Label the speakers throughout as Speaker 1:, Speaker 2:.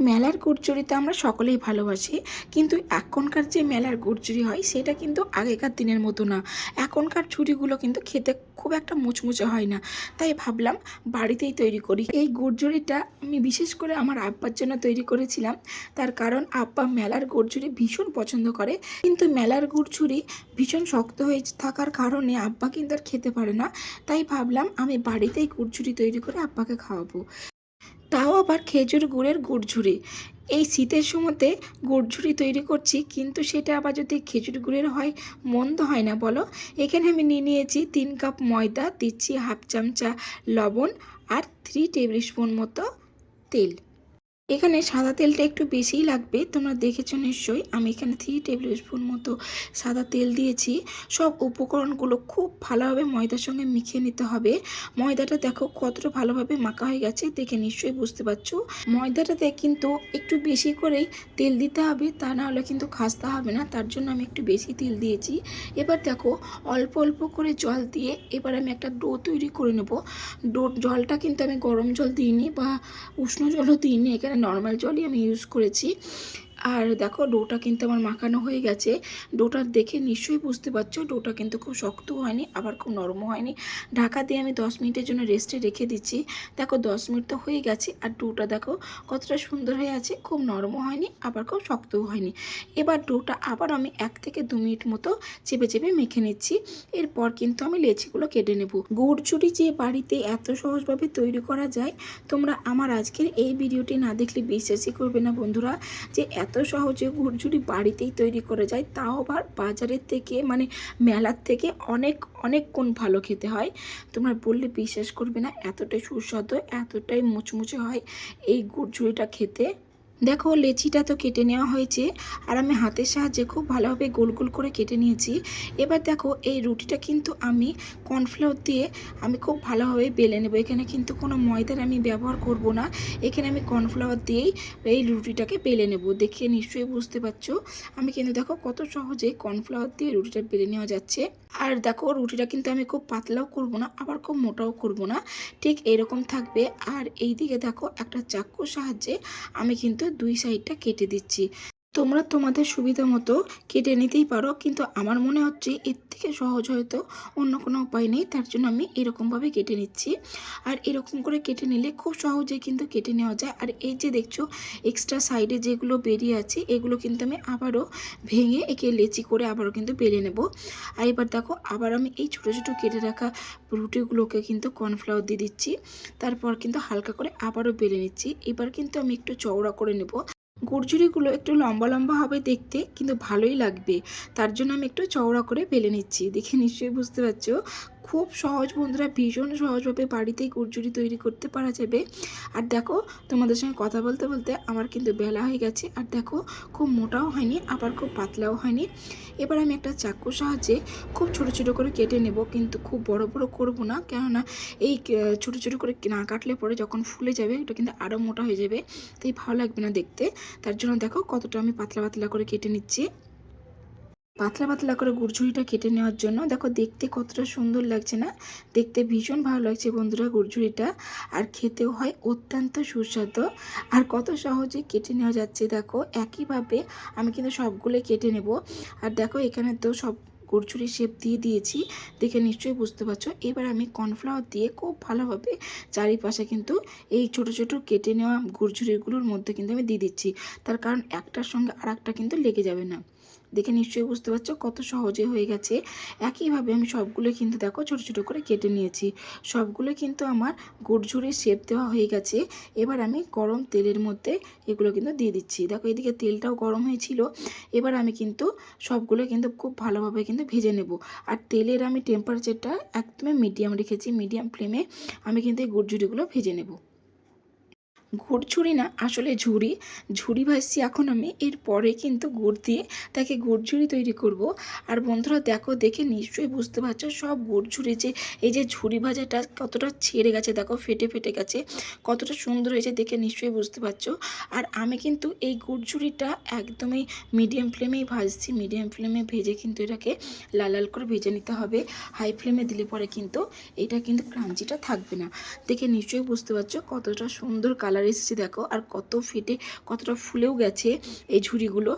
Speaker 1: মেলার গুড়চুরি তো আমরা সকলেই ভালোবাসি, কিন্তু এখনকার যে মেলার গুড়চুরি হয় সেটা কিন্তু আগেকার দিনের মতো না। এখনকার ঝুড়িগুলো কিন্তু খেতে খুব একটা মুচমুচে হয় না, তাই ভাবলাম বাড়িতেই তৈরি করি। এই গুড়চুরিটা আমি বিশেষ করে আমার আব্বার জন্য তৈরি করেছিলাম, তার কারণ আব্বা মেলার গুড়চুরি ভীষণ পছন্দ করে। কিন্তু মেলার গুড়চুরি ভীষণ শক্ত হয়ে থাকার কারণে আব্বা কিন্তু আর খেতে পারে না, তাই ভাবলাম আমি বাড়িতেই গুড়চুরি তৈরি করে আব্বাকে খাওয়াবো, তাও আবার খেজুর গুড়ের গুড়ঝুরি। এই শীতের সময়তে গুড়ঝুরি তৈরি করছি, কিন্তু সেটা আবার যদি খেজুর গুড়ের হয় মন্দ হয় না বলো। এখানে আমি নিয়ে নিয়েছি 3 কাপ ময়দা, দিচ্ছি হাফ চামচা লবণ আর 3 টেবিল স্পুন মতো তেল। এখানে সাদা তেলটা একটু বেশিই লাগবে, তোমরা দেখেছো নিশ্চয়ই। আমি এখানে 3 টেবিল স্পুন মতো সাদা তেল দিয়েছি। সব উপকরণগুলো খুব ভালোভাবে ময়দার সঙ্গে মিশিয়ে নিতে হবে। ময়দাটা দেখো কতটা ভালোভাবে মাখা হয়ে গেছে, দেখে নিশ্চয়ই বুঝতে পারছো। ময়দাটাতে কিন্তু একটু বেশি করেই তেল দিতে হবে, তা না হলে কিন্তু খাস্তা হবে না, তার জন্য আমি একটু বেশি তেল দিয়েছি। এবার দেখো অল্প অল্প করে জল দিয়ে এবার আমি একটা ডো তৈরি করে নেব। জলটা কিন্তু আমি গরম জল দিইনি বা উষ্ণ জলও দিইনি, এখানে নর্মাল জলই আমি ইউজ করেছি। আর দেখো ডোটা কিন্তু আমার মাখানো হয়ে গেছে। ডোটা দেখে নিশ্চয়ই বুঝতে পারছো ডোটা কিন্তু খুব শক্তও হয়নি আবার খুব নরমও হয়নি। ঢাকা দিয়ে আমি 10 মিনিটের জন্য রেস্টে রেখে দিচ্ছি। দেখো 10 মিনিট তো হয়ে গেছে, আর ডোটা দেখো কতটা সুন্দর হয়ে আছে, খুব নরমও হয়নি আবার খুব শক্তও হয়নি। এবার ডোটা আবার আমি 1 থেকে 2 মিনিট মতো চেপে চেপে মেখে নিচ্ছি। এরপর কিন্তু আমি লেচিগুলো কেটে নেব। গুড়চুরি যে বাড়িতে এত সহজভাবে তৈরি করা যায়, তোমরা আমার আজকের এই ভিডিওটি না দেখলে বিশ্বাসই করবে না বন্ধুরা, যে এত সহজে গুড়চুরি বাড়িতেই তৈরি করা যায়, তাও আবার বাজারের থেকে মানে মেলার থেকে অনেক অনেক গুণ ভালো খেতে হয়। তোমরা বললে বিশ্বাস করবে না, এতটাই সুস্বাদু এতটাই মুচমুচে হয় এই গুড়চুরিটা খেতে। দেখো লেচিটা তো কেটে নেওয়া হয়েছে, আর আমি হাতের সাহায্যে খুব ভালোভাবে গোল গোল করে কেটে নিয়েছি। এবার দেখো এই রুটিটা কিন্তু আমি কর্নফ্লাওয়ার দিয়ে আমি খুব ভালোভাবে বেলে নেব। এখানে কিন্তু কোনো ময়দার আমি ব্যবহার করব না, এখানে আমি কর্নফ্লাওয়ার দিয়েই এই রুটিটাকে বেলে নেব। দেখে নিশ্চয়ই বুঝতে পারছো আমি কিন্তু দেখো কত সহজে কর্নফ্লাওয়ার দিয়ে রুটিটা বেলে নেওয়া যাচ্ছে। আর দেখো রুটিটা কিন্তু আমি খুব পাতলাও করব না আবার খুব মোটাও করব না, ঠিক এরকম থাকবে। আর এই দিকে দেখো একটা চাকুর সাহায্যে আমি কিন্তু 2 সাইডটা কেটে দিচ্ছি। তোমরা তোমাদের সুবিধা মতো কেটে নিতেই পারো, কিন্তু আমার মনে হচ্ছে এর থেকে সহজ হয়তো অন্য কোনো উপায় নেই, তার জন্য আমি এরকমভাবে কেটে নিচ্ছি। আর এরকম করে কেটে নিলে খুব সহজে কিন্তু কেটে নেওয়া যায়। আর এই যে দেখছো এক্সট্রা সাইডে যেগুলো বেরিয়ে আছে এগুলো কিন্তু আমি আবারও ভেঙে একে লেচি করে আবারও কিন্তু বেলে নেব। আর এবার দেখো আবার আমি এই ছোটো ছোটো কেটে রাখা রুটিগুলোকে কিন্তু কর্নফ্লাওয়ার দিয়ে দিচ্ছি, তারপর কিন্তু হালকা করে আবারও বেলে নিচ্ছি। এবার কিন্তু আমি একটু চওড়া করে নেব। গুড়চুরিগুলো একটু লম্বা লম্বা হবে দেখতে, কিন্তু ভালোই লাগবে, তার জন্য আমি একটু চওড়া করে বেলে নিচ্ছি। দেখে নিশ্চয়ই বুঝতে পারছো খুব সহজ বন্ধুরা, ভীষণ সহজভাবে বাড়িতেই গুড়চুরি তৈরি করতে পারা যাবে। আর দেখো তোমাদের সঙ্গে কথা বলতে বলতে আমার কিন্তু বেলা হয়ে গেছে, আর দেখো খুব মোটাও হয়নি আবার খুব পাতলাও হয়নি। এবার আমি একটা চাকুর সাহায্যে খুব ছোট ছোট করে কেটে নেব, কিন্তু খুব বড় বড় করব না, কেননা এই ছোট ছোট করে না কাটলে পরে যখন ফুলে যাবে ওটা কিন্তু আরও মোটা হয়ে যাবে, তাই ভালো লাগবে না দেখতে। তার জন্য দেখো কতটা আমি পাতলা পাতলা করে কেটে নিচ্ছি। পাতলা পাতলা করে গুড়ঝুড়িটা কেটে নেওয়ার জন্য দেখো দেখতে কতটা সুন্দর লাগছে না, দেখতে ভীষণ ভালো লাগছে বন্ধুরা গুড়ঝুড়িটা, আর খেতেও হয় অত্যন্ত সুস্বাদু। আর কত সহজে কেটে নেওয়া যাচ্ছে দেখো, একইভাবে আমি কিন্তু সবগুলো কেটে নেব। আর দেখো এখানে তো সব গুড়ঝুড়ির শেপ দিয়ে দিয়েছি, দেখে নিশ্চয়ই বুঝতে পারছো। এবার আমি কর্নফ্লাওয়ার দিয়ে খুব ভালোভাবে চারিপাশে কিন্তু এই ছোট ছোট কেটে নেওয়া গুড়ঝুড়িগুলোর মধ্যে কিন্তু আমি দিয়ে দিচ্ছি, তার কারণ একটার সঙ্গে আর একটা কিন্তু লেগে যাবে না। দেখে নিশ্চয়ই বুঝতে পারছো কত সহজে হয়ে গেছে। একইভাবে আমি সবগুলো কিন্তু দেখো ছোট ছোট করে কেটে নিয়েছি, সবগুলো কিন্তু আমার গুড়ঝুড়ির শেপ দেওয়া হয়ে গেছে। এবার আমি গরম তেলের মধ্যে এগুলো কিন্তু দিয়ে দিচ্ছি। দেখো এদিকে তেলটাও গরম হয়েছিল, এবার আমি কিন্তু সবগুলো কিন্তু খুব ভালোভাবে কিন্তু ভেজে নেব। আর তেলের আমি টেম্পারেচারটা একদমই মিডিয়াম রেখেছি, মিডিয়াম ফ্লেমে আমি কিন্তু এই গুড়ঝুড়িগুলো ভেজে নেব। গুড় না আসলে ঝুড়ি, ঝুড়ি ভাজছি এখন আমি, এরপরে কিন্তু গুড় দিয়ে তাকে গুড় ঝুড়ি তৈরি করব। আর বন্ধুরা দেখো দেখে নিশ্চয়ই বুঝতে পারছো সব গুড় ঝুড়ি যে এই যে ঝুড়ি ভাজাটা কতটা ছেড়ে গেছে, দেখো ফেটে ফেটে গেছে, কতটা সুন্দর হয়েছে দেখে নিশ্চয়ই বুঝতে পারছো। আর আমি কিন্তু এই গুড় ঝুড়িটা একদমই মিডিয়াম ফ্লেমেই ভাজছি, মিডিয়াম ফ্লেমে ভেজে কিন্তু এটাকে লাল লাল করে ভেজে নিতে হবে। হাই ফ্লেমে দিলে পরে কিন্তু এটা কিন্তু ক্রাঞ্চিটা থাকবে না। দেখে নিশ্চয়ই বুঝতে পারছো কতটা সুন্দর কালার কালার এসেছে দেখো, আর কত ফেটে কতটা ফুলেও গেছে এই ঝুড়িগুলো।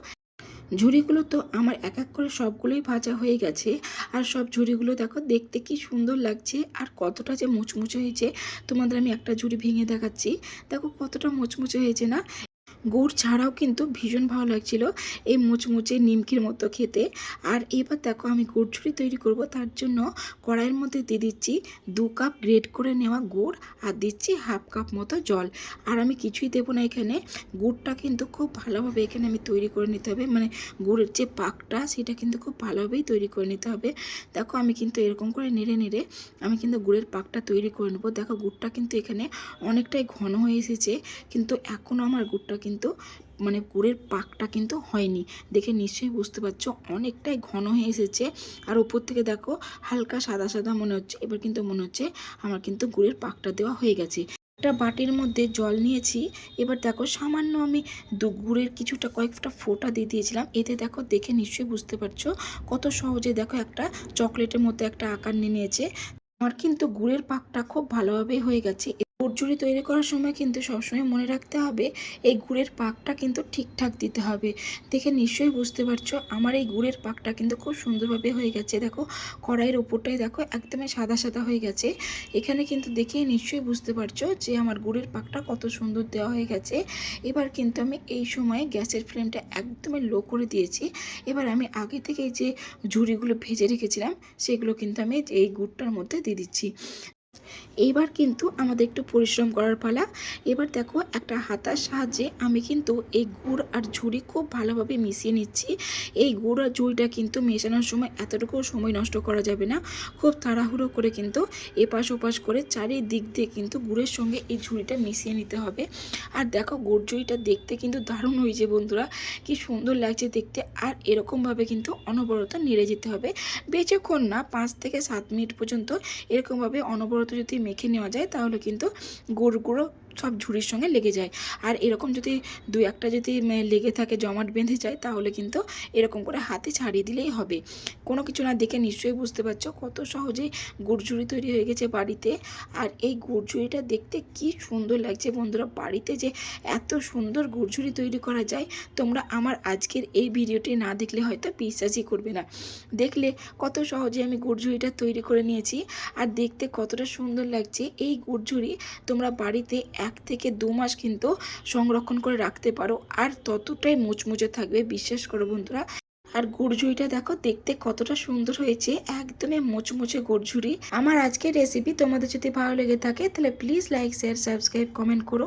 Speaker 1: ঝুড়িগুলো তো আমার এক এক করে সবগুলোই ভাজা হয়ে গেছে। আর সব ঝুড়িগুলো দেখো দেখতে কি সুন্দর লাগছে, আর কতটা যে মুচমুচে হয়েছে। তোমাদের আমি একটা ঝুড়ি ভেঙে দেখাচ্ছি, দেখো কতটা মুচমুচে হয়েছে না। গুড় ছাড়াও কিন্তু ভীষণ ভালো লাগছিল এই মুচমুচে নিমকির মতো খেতে। আর এবার দেখো আমি গুড় ঝুড়ি তৈরি করব, তার জন্য কড়াইয়ের মধ্যে দিয়ে দিচ্ছি 2 কাপ গ্রেট করে নেওয়া গুড়, আর দিচ্ছি হাফ কাপ মতো জল। আর আমি কিছুই দেবো না এখানে। গুড়টা কিন্তু খুব ভালোভাবে এখানে আমি তৈরি করে নিতে হবে, মানে গুড়ের যে পাকটা সেটা কিন্তু খুব ভালোভাবেই তৈরি করে নিতে হবে। দেখো আমি কিন্তু এরকম করে নেড়ে নেড়ে আমি কিন্তু গুড়ের পাকটা তৈরি করে নেবো। দেখো গুড়টা কিন্তু এখানে অনেকটাই ঘন হয়ে এসেছে, কিন্তু এখনও আমার গুড়টা কিন্তু মানে গুড়ের পাকটা কিন্তু হয়নি। দেখে নিশ্চয়ই বুঝতে পারছো অনেকটাই ঘন হয়ে এসেছে। আর উপর থেকে দেখো হালকা সাদা সাদা মনে হচ্ছে। এবার কিন্তু মনে হচ্ছে আমার কিন্তু গুড়ের পাকটা দেওয়া হয়ে গেছে। একটা বাটির মধ্যে জল নিয়েছি। এবার দেখো সামান্য আমি গুড়ের কিছুটা কয়েকটা ফোঁটা দিয়ে দিয়েছিলাম। এতে দেখো দেখে নিশ্চয়ই বুঝতে পারছো কত সহজে দেখো একটা চকলেটের মতো একটা আকার নিয়ে নিয়েছে। আমার কিন্তু গুড়ের পাকটা খুব ভালোভাবে হয়ে গেছে। গুড় ঝুড়ি তৈরি করার সময় কিন্তু সবসময় মনে রাখতে হবে এই গুড়ের পাকটা কিন্তু ঠিকঠাক দিতে হবে। দেখে নিশ্চয়ই বুঝতে পারছো আমার এই গুড়ের পাকটা কিন্তু খুব সুন্দরভাবে হয়ে গেছে। দেখো কড়াইয়ের উপরটাই দেখো একদমই সাদা সাদা হয়ে গেছে। এখানে কিন্তু দেখে নিশ্চয়ই বুঝতে পারছো যে আমার গুড়ের পাকটা কত সুন্দর দেওয়া হয়ে গেছে। এবার কিন্তু আমি এই সময় গ্যাসের ফ্লেমটা একদমই লো করে দিয়েছি। এবার আমি আগে থেকে যে ঝুড়িগুলো ভেজে রেখেছিলাম সেগুলো কিন্তু আমি এই গুড়টার মধ্যে দিয়ে দিচ্ছি। এইবার কিন্তু আমাদের একটু পরিশ্রম করার পালা। এবার দেখো একটা হাতার সাহায্যে আমি কিন্তু এই গুড় আর ঝুড়ি খুব ভালোভাবে মিশিয়ে নিচ্ছি। এই গুড় আর ঝুড়িটা কিন্তু মেশানোর সময় এতটুকু সময় নষ্ট করা যাবে না। খুব তাড়াহুড়ো করে কিন্তু এপাশ ওপাশ করে চারিদিক দিয়ে কিন্তু গুড়ের সঙ্গে এই ঝুড়িটা মিশিয়ে নিতে হবে। আর দেখো গুড় ঝুড়িটা দেখতে কিন্তু দারুণ হয়েছে বন্ধুরা, কি সুন্দর লাগছে দেখতে। আর এরকমভাবে কিন্তু অনবরত নেড়ে যেতে হবে, বেশিক্ষণ না, 5 থেকে 7 মিনিট পর্যন্ত এরকমভাবে অনবরত যদি মেখে নেওয়া যায় তাহলে কিন্তু গুড়গুলো সব ঝুড়ির সঙ্গে লেগে যায়। আর এরকম যদি 2-1টা যদি লেগে থাকে, জমাট বেঁধে যায়, তাহলে কিন্তু এরকম করে হাতে ছাড়িয়ে দিলেই হবে। কোনো কিছু না, দেখে নিশ্চয়ই বুঝতে পারছো কত সহজেই গুড় ঝুড়ি তৈরি হয়ে গেছে বাড়িতে। আর এই গুড় ঝুড়িটা দেখতে কি সুন্দর লাগছে বন্ধুরা। বাড়িতে যে এত সুন্দর গুড় ঝুড়ি তৈরি করা যায়, তোমরা আমার আজকের এই ভিডিওটি না দেখলে হয়তো বিশ্বাসই করবে না। দেখলে কত সহজে আমি গুড় ঝুড়িটা তৈরি করে নিয়েছি, আর দেখতে কতটা সুন্দর লাগছে। এই গুড় ঝুড়ি তোমরা বাড়িতে 1 থেকে 2 মাস কিন্তু সংরক্ষণ করে রাখতে পারো, আর ততটাই মুচমুচে থাকবে, বিশ্বাস করো বন্ধুরা। আর গুড় ঝুড়িটা দেখো দেখতে কতটা সুন্দর হয়েছে, একদমই মুচমুচে গুড় ঝুড়ি। আমার আজকের রেসিপি তোমাদের যদি ভালো লেগে থাকে তাহলে please like, share, subscribe, comment করো।